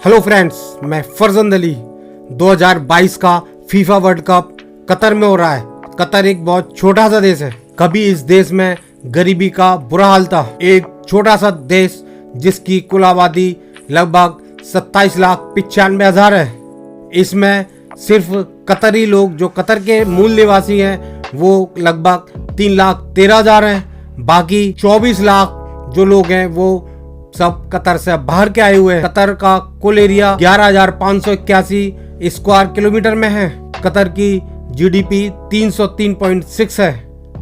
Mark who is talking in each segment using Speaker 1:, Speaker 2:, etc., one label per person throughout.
Speaker 1: Hello friends, मैं फरजंद अली। 2022 का FIFA world cup Qatar में हो रहा है। कतर एक बहुत छोटा सा देश है। कभी इस देश में गरीबी का बुरा हाल था। एक छोटा सा देश जिसकी कुल आबादी लगभग 27,95,000 है। इसमें सिर्फ कतरी लोग जो कतर के मूल निवासी हैं वो लगभग 3,13,000 हैं। बाकी 24 लाख जो लोग हैं वो सब कतर से बाहर के आए हुए हैं। कतर का कुल एरिया 11,581 स्क्वायर किलोमीटर में है। कतर की जीडीपी 303.6 है।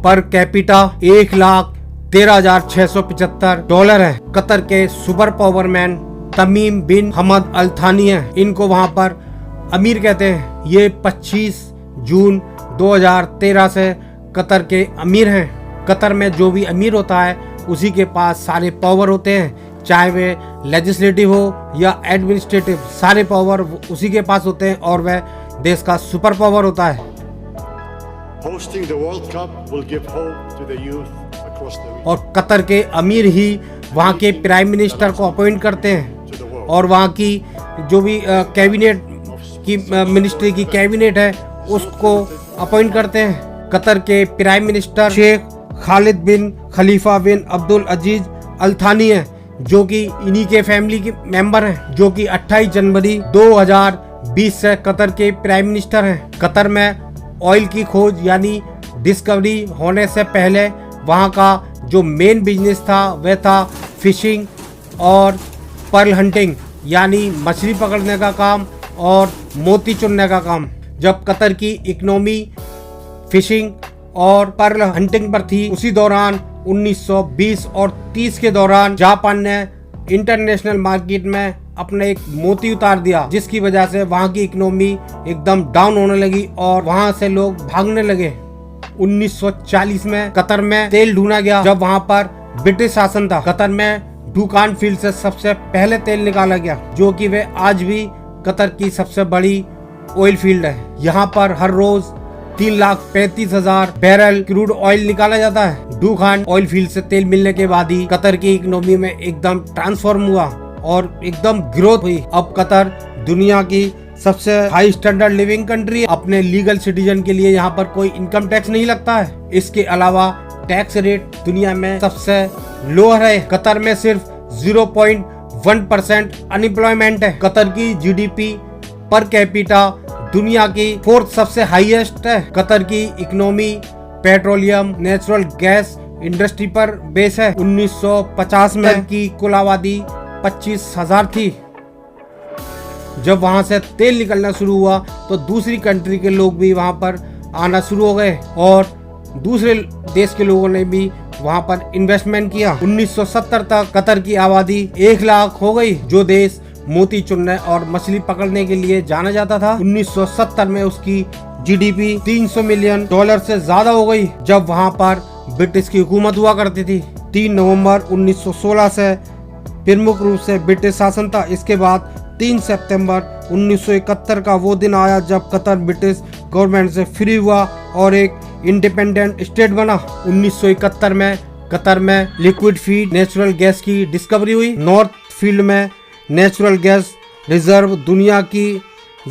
Speaker 1: पर कैपिटा $1,13,675 है। कतर के सुपर पावरमैन तमीम बिन हमद अल थानी है। इनको वहां पर अमीर कहते हैं। ये 25 जून 2013 से कतर के अमीर हैं। कतर में जो भी अमीर होता है उसी के पास सारे पावर होते हैं, चाहे वे लेजिस्लेटिव हो या एडमिनिस्ट्रेटिव, सारे पावर उसी के पास होते हैं और वह देश का सुपर पावर होता है।
Speaker 2: Hosting the World Cup will give hope to the youth across the region.
Speaker 1: और कतर के अमीर ही वहाँ के प्राइम मिनिस्टर को अपॉइंट करते हैं और वहाँ की जो भी कैबिनेट की मिनिस्ट्री की कैबिनेट है उसको अपॉइंट करते हैं। कतर के प्राइम मिनिस्टर शेख खालिद बिन खलीफा बिन अब्दुल अजीज अल थानी है, जो कि इन्हीं के फैमिली के मेंबर हैं, जो कि 28 जनवरी 2020 से कतर के प्राइम मिनिस्टर हैं। कतर में ऑयल की खोज यानी डिस्कवरी होने से पहले वहाँ का जो मेन बिजनेस था वह था फिशिंग और पर्ल हंटिंग यानी मछली पकड़ने का काम और मोती चुनने का काम। जब कतर की इकोनॉमी फिशिंग और पर्ल हंटिंग पर थी, उसी दौरान 1920 और 30 के दौरान जापान ने इंटरनेशनल मार्केट में अपने एक मोती उतार दिया, जिसकी वजह से वहां की इकोनॉमी एकदम डाउन होने लगी और वहां से लोग भागने लगे। 1940 में कतर में तेल ढूंढा गया जब वहां पर ब्रिटिश शासन था। कतर में डुकान फील्ड से सबसे पहले तेल निकाला गया, जो कि वे आज भी कतर की सबसे बड़ी ऑयल फील्ड है। यहाँ पर हर रोज 3,35,000 बैरल क्रूड ऑयल निकाला जाता है। डुकान ऑयल फील्ड से तेल मिलने के बाद ही कतर की इकोनॉमी में एकदम ट्रांसफॉर्म हुआ और एकदम ग्रोथ हुई। अब कतर दुनिया की सबसे हाई स्टैंडर्ड लिविंग कंट्री है। अपने लीगल सिटीजन के लिए यहाँ पर कोई इनकम टैक्स नहीं लगता है। इसके अलावा टैक्स रेट दुनिया में सबसे लोअर है। कतर में सिर्फ 0.1% अनएम्प्लॉयमेंट है। कतर की जीडीपी पर कैपिटा दुनिया की 4th सबसे हाईएस्ट है। कतर की economy petroleum natural gas industry पर बेस है। 1950 में की कुल आबादी 25,000 थी। जब वहां से तेल निकलना शुरू हुआ तो दूसरी कंट्री के लोग भी वहां पर आना शुरू हो गए और दूसरे देश के लोगों ने भी वहां पर इन्वेस्टमेंट किया। 1970 तक कतर की आबादी 1 लाख हो गई। जो देश मोती चुनने और मछली पकड़ने के लिए जाना जाता था, 1970 में उसकी जीडीपी $300 मिलियन से ज्यादा हो गई, जब वहां पर ब्रिटिश की हुकूमत हुआ करती थी। 3 नवंबर 1916 से प्रमुख रूप से ब्रिटिश शासन था। इसके बाद 3 सितंबर 1971 का वो दिन आया जब कतर ब्रिटिश गवर्नमेंट से फ्री हुआ और एक इंडिपेंडेंट स्टेट बना। 1971 में कतर में लिक्विड फीड नेचुरल गैस की डिस्कवरी हुई। नॉर्थ फील्ड में नेचुरल गैस रिजर्व दुनिया की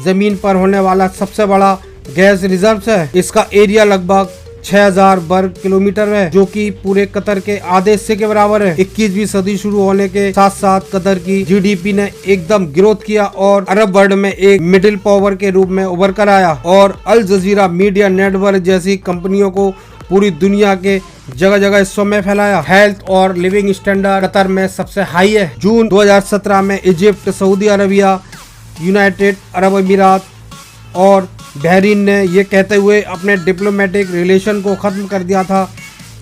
Speaker 1: जमीन पर होने वाला सबसे बड़ा गैस रिजर्व है। इसका एरिया लगभग 6,000 वर्ग किलोमीटर है, जो कि पूरे कतर के आधे हिस्से के बराबर है। 21वीं सदी शुरू होने के साथ साथ कतर की जीडीपी ने एकदम ग्रोथ किया और अरब वर्ल्ड में एक मिडिल पावर के रूप में उभर कर आया और अल जजीरा मीडिया नेटवर्क जैसी कंपनियों को पूरी दुनिया के जगह जगह हिस्सों में फैलाया। हेल्थ और लिविंग स्टैंडर्ड कतर में सबसे हाई है। जून 2017 में Egypt, Saudi Arabia, United Arab अमीरात और बहरीन ने ये कहते हुए अपने डिप्लोमेटिक रिलेशन को खत्म कर दिया था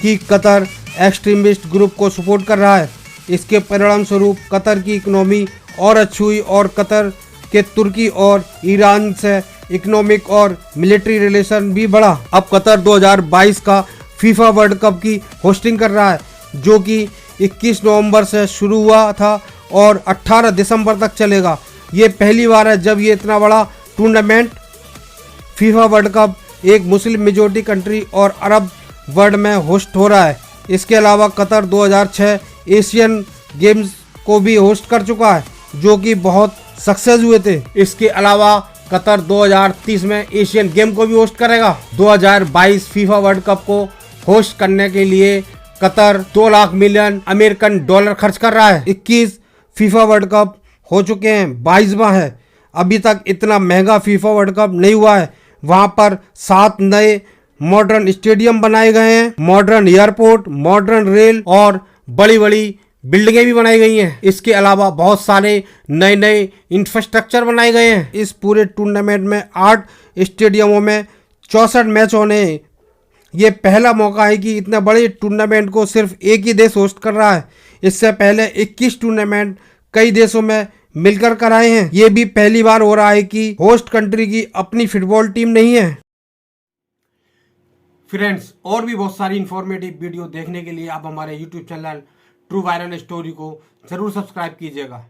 Speaker 1: कि कतर एक्सट्रीमिस्ट ग्रुप को सपोर्ट कर रहा है। इसके परिणाम स्वरूप कतर की इकोनॉमी और अच्छी हुई और कतर के तुर्की और ईरान से इकोनॉमिक और मिलिट्री रिलेशन भी बढ़ा। अब कतर 2022 का फीफा वर्ल्ड कप की होस्टिंग कर रहा है, जो कि 21 नवंबर से शुरू हुआ था और 18 दिसंबर तक चलेगा। ये पहली बार है जब ये इतना बड़ा टूर्नामेंट फीफा वर्ल्ड कप एक मुस्लिम मेजॉरिटी कंट्री और अरब वर्ल्ड में होस्ट हो रहा है। इसके अलावा कतर 2006 एशियन गेम्स को भी होस्ट कर चुका है, जो कि बहुत सक्सेस हुए थे। इसके अलावा कतर 2030 में एशियन गेम को भी होस्ट करेगा। 2022 फीफा वर्ल्ड कप को होस्ट करने के लिए Qatar 2 lakh million American dollar खर्च कर रहा है। 21 फीफा वर्ल्ड कप हो चुके हैं, 22वां है। अभी तक इतना महंगा फीफा वर्ल्ड कप नहीं हुआ है। वहां पर 7 नए मॉडर्न स्टेडियम बनाए गए हैं, मॉडर्न एयरपोर्ट, मॉडर्न रेल और बड़ी बड़ी बिल्डिंगें भी बनाई गई हैं। इसके अलावा बहुत सारे नए नए इंफ्रास्ट्रक्चर बनाए गए हैं। इस पूरे टूर्नामेंट में 8 स्टेडियमों में 64 मैच होने हैं। ये पहला मौका है कि इतने बड़े टूर्नामेंट को सिर्फ एक ही देश होस्ट कर रहा है। इससे पहले 21 टूर्नामेंट कई देशों में मिलकर कराए हैं। ये भी पहली बार हो रहा है कि होस्ट कंट्री की अपनी फुटबॉल टीम नहीं है। फ्रेंड्स, और भी बहुत सारी इंफॉर्मेटिव वीडियो देखने के लिए आप हमारे YouTube channel true viral story को जरूर सब्सक्राइब कीजिएगा।